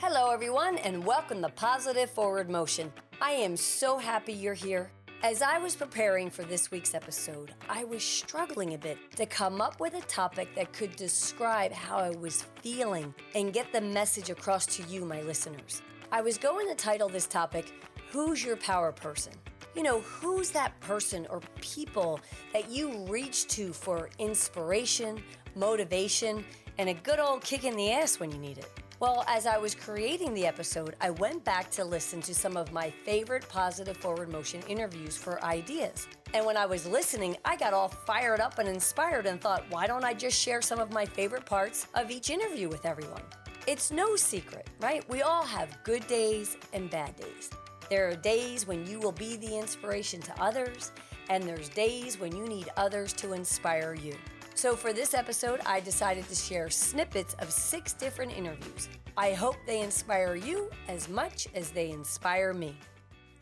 Hello, everyone, and welcome to Positive Forward Motion. I am so happy you're here. As I was preparing for this week's episode, I was struggling a bit to come up with a topic that could describe how I was feeling and get the message across to you, my listeners. I was going to title this topic, Who's Your Power Person? You know, who's that person or people that you reach to for inspiration, motivation, and a good old kick in the ass when you need it? Well, as I was creating the episode, I went back to listen to some of my favorite Positive Forward Motion interviews for ideas. And when I was listening, I got all fired up and inspired and thought, why don't I just share some of my favorite parts of each interview with everyone? It's no secret, right? We all have good days and bad days. There are days when you will be the inspiration to others, and there's days when you need others to inspire you. So for this episode, I decided to share snippets of 6 different interviews. I hope they inspire you as much as they inspire me.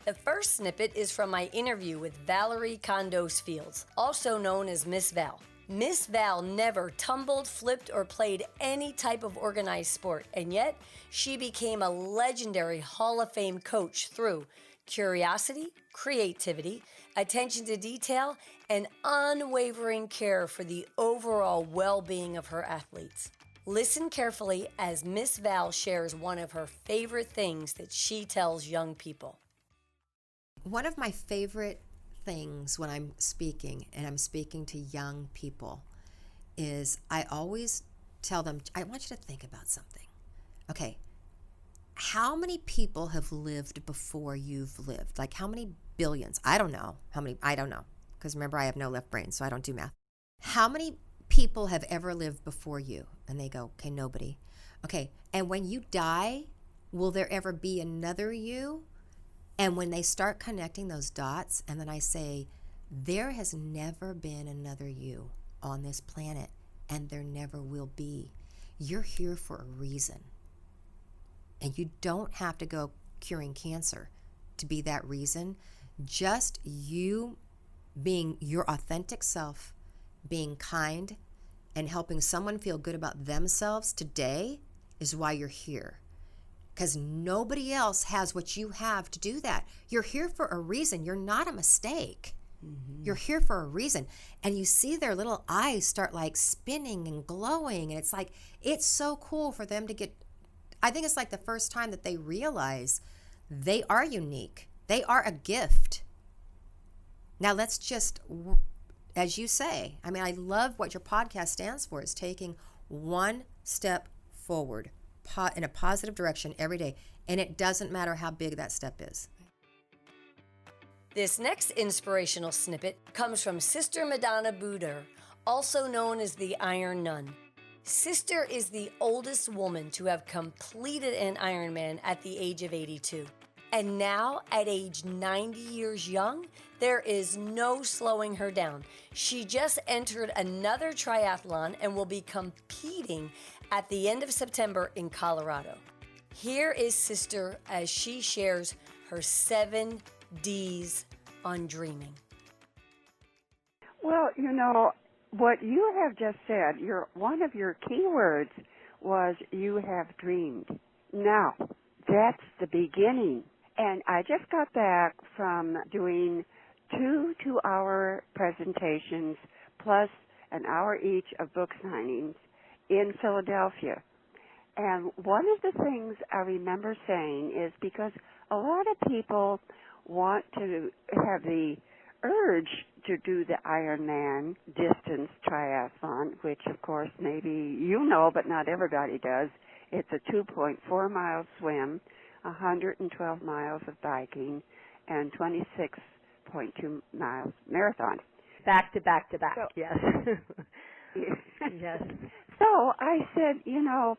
The first snippet is from my interview with Valerie Condos Fields, also known as Miss Val. Miss Val never tumbled, flipped, or played any type of organized sport, and yet she became a legendary Hall of Fame coach through curiosity, creativity, attention to detail, and unwavering care for the overall well-being of her athletes. Listen carefully as Miss Val shares one of her favorite things that she tells young people. One of my favorite things when I'm speaking, and I'm speaking to young people, is I always tell them, I want you to think about something. Okay, how many people have lived before you've lived? Like how many billions? I don't know. I don't know. Because remember, I have no left brain, so I don't do math. How many people have ever lived before you? And they go, okay, nobody. Okay, and when you die, will there ever be another you? And when they start connecting those dots, and then I say, there has never been another you on this planet, and there never will be. You're here for a reason. And you don't have to go curing cancer to be that reason. Just you being your authentic self, being kind, and helping someone feel good about themselves today is why you're here. Because nobody else has what you have to do that. You're here for a reason. You're not a mistake. Mm-hmm. You're here for a reason. And you see their little eyes start like spinning and glowing. And it's like, it's so cool for them to get, I think it's like the first time that they realize they are unique. They are a gift. Now let's just, as you say, I mean, I love what your podcast stands for. It's taking one step forward in a positive direction every day. And it doesn't matter how big that step is. This next inspirational snippet comes from Sister Madonna Buder, also known as the Iron Nun. Sister is the oldest woman to have completed an Ironman at the age of 82. And now, at age 90 years young, there is no slowing her down. She just entered another triathlon and will be competing at the end of September in Colorado. Here is Sister as she shares her 7 Ds on dreaming. Well, you know, what you have just said, one of your key words was you have dreamed. Now, that's the beginning. And I just got back from doing 2 2-hour presentations plus an hour each of book signings in Philadelphia. And one of the things I remember saying is because a lot of people want to have the urge to do the Ironman distance triathlon, which of course maybe you know, but not everybody does. It's a 2.4-mile swim, 112 miles of biking, and 26.2 miles marathon. Back to back to back, So, yes. Yes. So I said, you know,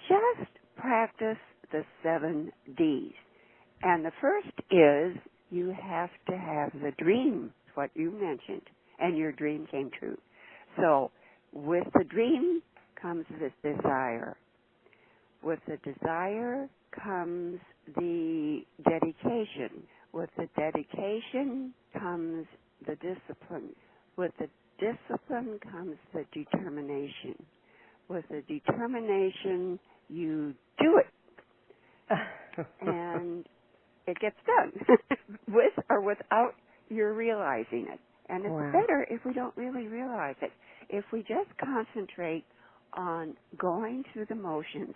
just practice the 7 Ds. And the first is you have to have the dream, what you mentioned, and your dream came true. So with the dream comes the desire. With the desire comes the dedication. With the dedication comes the discipline. With the discipline comes the determination. With the determination, you do it. and it gets done with or without your realizing it. And it's better if we don't really realize it. If we just concentrate on going through the motions,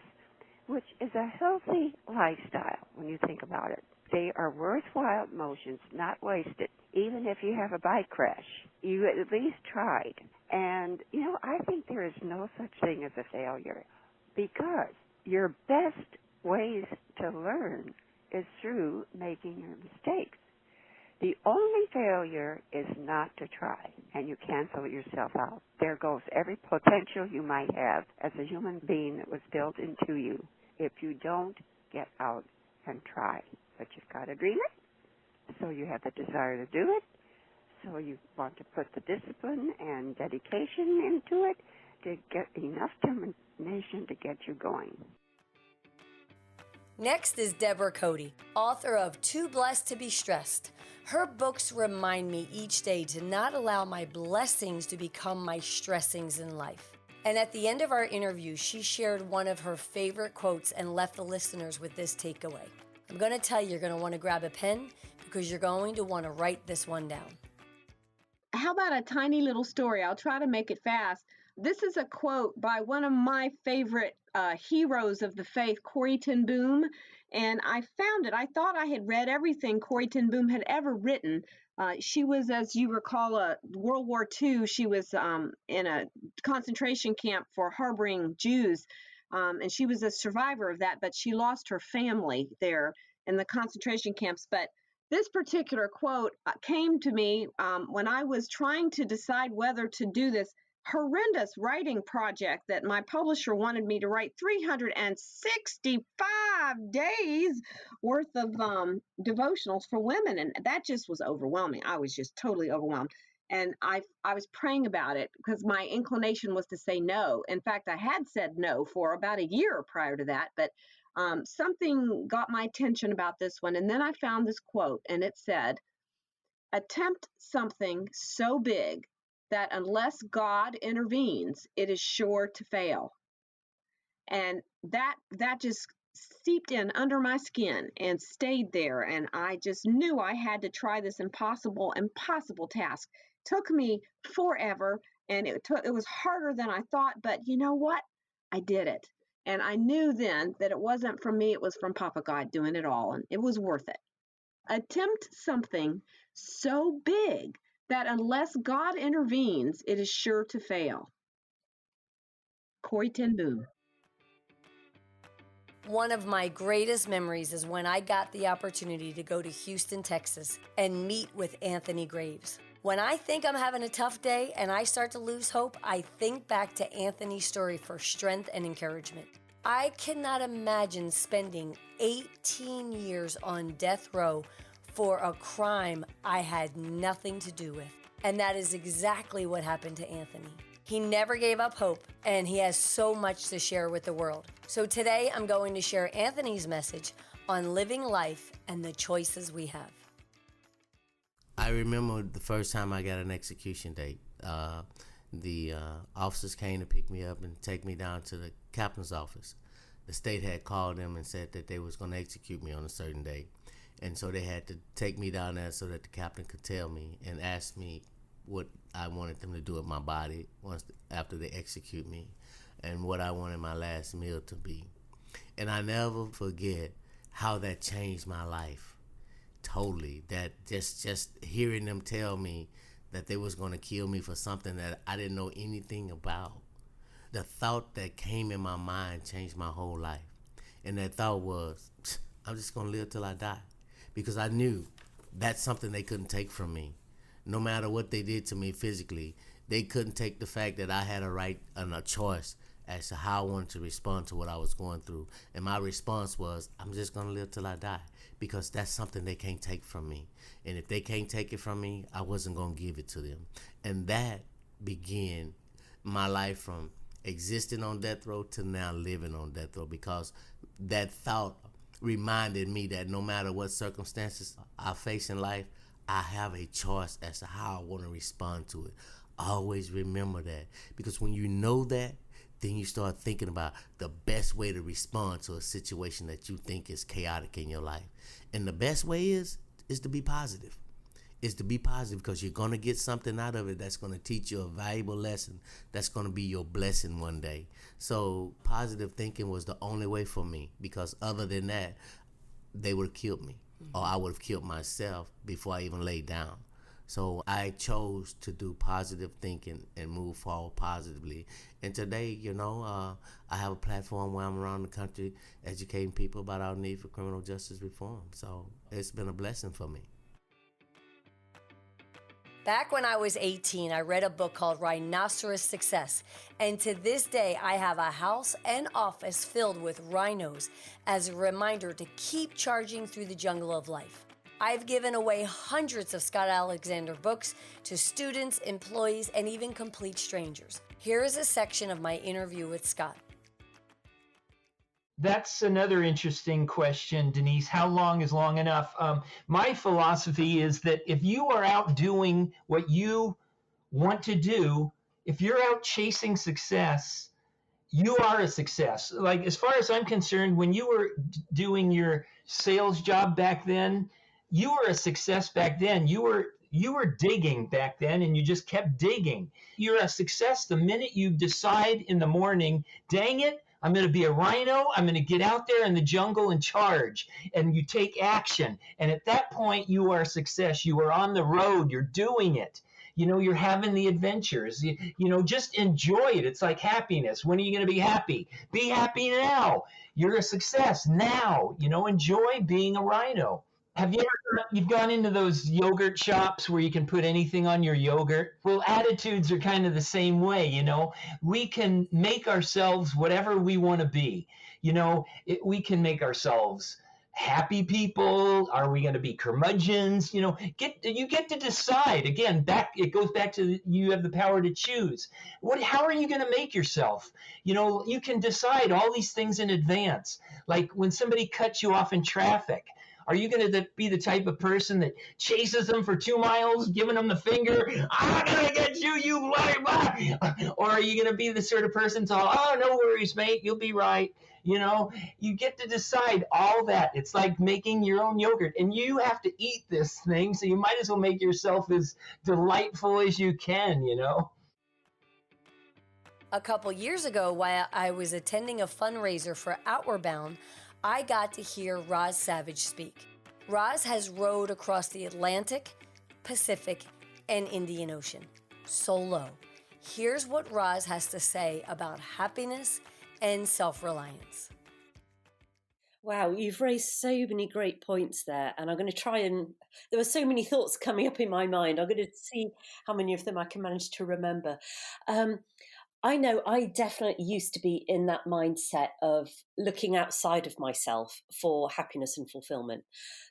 which is a healthy lifestyle when you think about it. They are worthwhile motions, not wasted. Even if you have a bike crash, you at least tried. And, I think there is no such thing as a failure, because your best ways to learn is through making your mistakes. The only failure is not to try, and you cancel yourself out. There goes every potential you might have as a human being that was built into you if you don't get out and try. But you've got to dream it, so you have the desire to do it, so you want to put the discipline and dedication into it to get enough determination to get you going. Next is Deborah Cody, author of Too Blessed to Be Stressed. Her books remind me each day to not allow my blessings to become my stressings in life. And at the end of our interview, she shared one of her favorite quotes and left the listeners with this takeaway. I'm going to tell you, you're going to want to grab a pen because you're going to want to write this one down. How about a tiny little story? I'll try to make it fast. This is a quote by one of my favorite heroes of the faith, Corrie ten Boom. And I found it. I thought I had read everything Corrie ten Boom had ever written. She was, as you recall, World War II. She was in a concentration camp for harboring Jews. And she was a survivor of that, but she lost her family there in the concentration camps. But this particular quote came to me when I was trying to decide whether to do this horrendous writing project that my publisher wanted me to write 365 days worth of devotionals for women. And that just was overwhelming. I was just totally overwhelmed. And I was praying about it because my inclination was to say no. In fact, I had said no for about a year prior to that, but something got my attention about this one. And then I found this quote, and it said, "Attempt something so big that unless God intervenes, it is sure to fail." And that just seeped in under my skin and stayed there. And I just knew I had to try this impossible task. Took me forever, and it was harder than I thought, but you know what? I did it. And I knew then that it wasn't from me, it was from Papa God doing it all, and it was worth it. Attempt something so big that unless God intervenes, it is sure to fail. Corrie ten Boom. One of my greatest memories is when I got the opportunity to go to Houston, Texas, and meet with Anthony Graves. When I think I'm having a tough day and I start to lose hope, I think back to Anthony's story for strength and encouragement. I cannot imagine spending 18 years on death row for a crime I had nothing to do with. And that is exactly what happened to Anthony. He never gave up hope, and he has so much to share with the world. So today I'm going to share Anthony's message on living life and the choices we have. I remember the first time I got an execution date. The officers came to pick me up and take me down to the captain's office. The state had called them and said that they was going to execute me on a certain date. And so they had to take me down there so that the captain could tell me and ask me what I wanted them to do with my body after they execute me, and what I wanted my last meal to be. And I never forget how that changed my life. Totally. That just hearing them tell me that they was going to kill me for something that I didn't know anything about. The thought that came in my mind changed my whole life. And that thought was, I'm just going to live till I die. Because I knew that's something they couldn't take from me. No matter what they did to me physically, they couldn't take the fact that I had a right and a choice as to how I wanted to respond to what I was going through. And my response was, I'm just going to live till I die, because that's something they can't take from me. And if they can't take it from me, I wasn't going to give it to them. And that began my life from existing on death row to now living on death row, because that thought reminded me that no matter what circumstances I face in life, I have a choice as to how I want to respond to it. Always remember that, because when you know that, then you start thinking about the best way to respond to a situation that you think is chaotic in your life. And the best way is to be positive. Is to be positive, because you're going to get something out of it that's going to teach you a valuable lesson that's going to be your blessing one day. So positive thinking was the only way for me, because other than that, they would have killed me, or I would have killed myself before I even laid down. So I chose to do positive thinking and move forward positively. And today, I have a platform where I'm around the country educating people about our need for criminal justice reform. So it's been a blessing for me. Back when I was 18, I read a book called Rhinoceros Success, and to this day, I have a house and office filled with rhinos as a reminder to keep charging through the jungle of life. I've given away hundreds of Scott Alexander books to students, employees, and even complete strangers. Here is a section of my interview with Scott. That's another interesting question, Denise. How long is long enough? My philosophy is that if you are out doing what you want to do, if you're out chasing success, you are a success. Like, as far as I'm concerned, when you were doing your sales job back then, you were a success back then. You were digging back then, and you just kept digging. You're a success the minute you decide in the morning, dang it, I'm going to be a rhino. I'm going to get out there in the jungle and charge. And you take action. And at that point, you are a success. You are on the road. You're doing it. You're having the adventures. Just enjoy it. It's like happiness. When are you going to be happy? Be happy now. You're a success now. Enjoy being a rhino. Have you've gone into those yogurt shops where you can put anything on your yogurt? Well, attitudes are kind of the same way, We can make ourselves whatever we want to be. We can make ourselves happy people. Are we going to be curmudgeons? You get to decide. Again, it goes back to you have the power to choose. How are you going to make yourself? You can decide all these things in advance. Like when somebody cuts you off in traffic, are you going to be the type of person that chases them for 2 miles, giving them the finger? I'm going to get you, you blah. Or are you going to be the sort of person to, oh, no worries, mate, you'll be right. You get to decide all that. It's like making your own yogurt, and you have to eat this thing, so you might as well make yourself as delightful as you can, A couple years ago, while I was attending a fundraiser for Outward Bound, I got to hear Roz Savage speak. Roz has rowed across the Atlantic, Pacific, and Indian Ocean, solo. Here's what Roz has to say about happiness and self-reliance. Wow, you've raised so many great points there, and I'm going to try and... There were so many thoughts coming up in my mind. I'm going to see how many of them I can manage to remember. I know I definitely used to be in that mindset of looking outside of myself for happiness and fulfillment.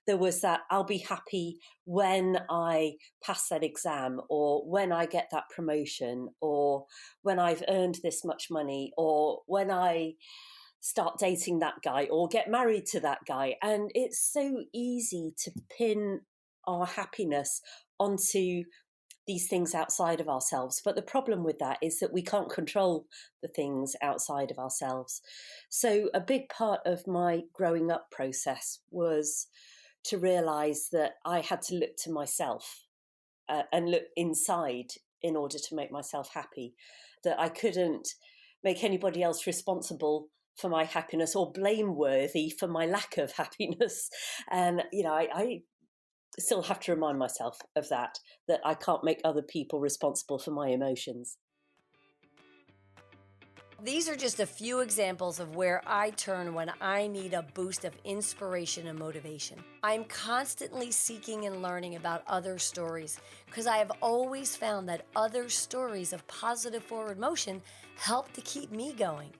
There was that I'll be happy when I pass that exam, or when I get that promotion, or when I've earned this much money, or when I start dating that guy or get married to that guy. And it's so easy to pin our happiness onto these things outside of ourselves. But the problem with that is that we can't control the things outside of ourselves. So a big part of my growing up process was to realize that I had to look to myself and look inside in order to make myself happy, that I couldn't make anybody else responsible for my happiness or blameworthy for my lack of happiness. And, I still have to remind myself of that I can't make other people responsible for my emotions. These are just a few examples of where I turn when I need a boost of inspiration and motivation. I'm constantly seeking and learning about other stories because I have always found that other stories of positive forward motion help to keep me going.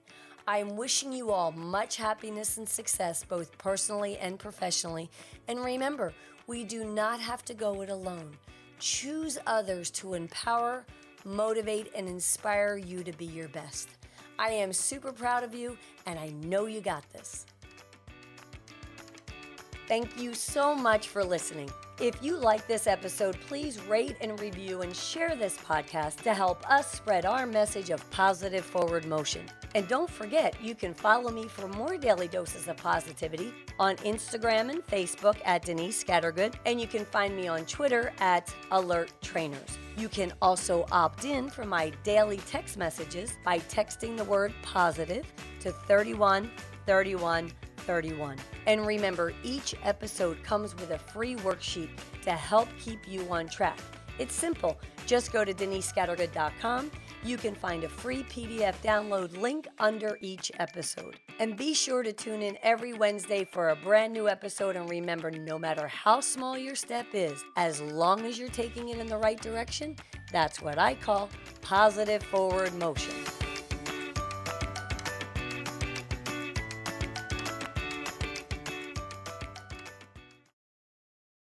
I'm wishing you all much happiness and success, both personally and professionally. And remember, we do not have to go it alone. Choose others to empower, motivate, and inspire you to be your best. I am super proud of you, and I know you got this. Thank you so much for listening. If you like this episode, please rate and review and share this podcast to help us spread our message of positive forward motion. And don't forget, you can follow me for more daily doses of positivity on Instagram and Facebook at Denise Scattergood, and you can find me on Twitter at Alert Trainers. You can also opt in for my daily text messages by texting the word positive to 31 31 31. And remember, each episode comes with a free worksheet to help keep you on track. It's simple. Just go to denisescattergood.com. You can find a free PDF download link under each episode. And be sure to tune in every Wednesday for a brand new episode. And remember, no matter how small your step is, as long as you're taking it in the right direction, that's what I call positive forward motion.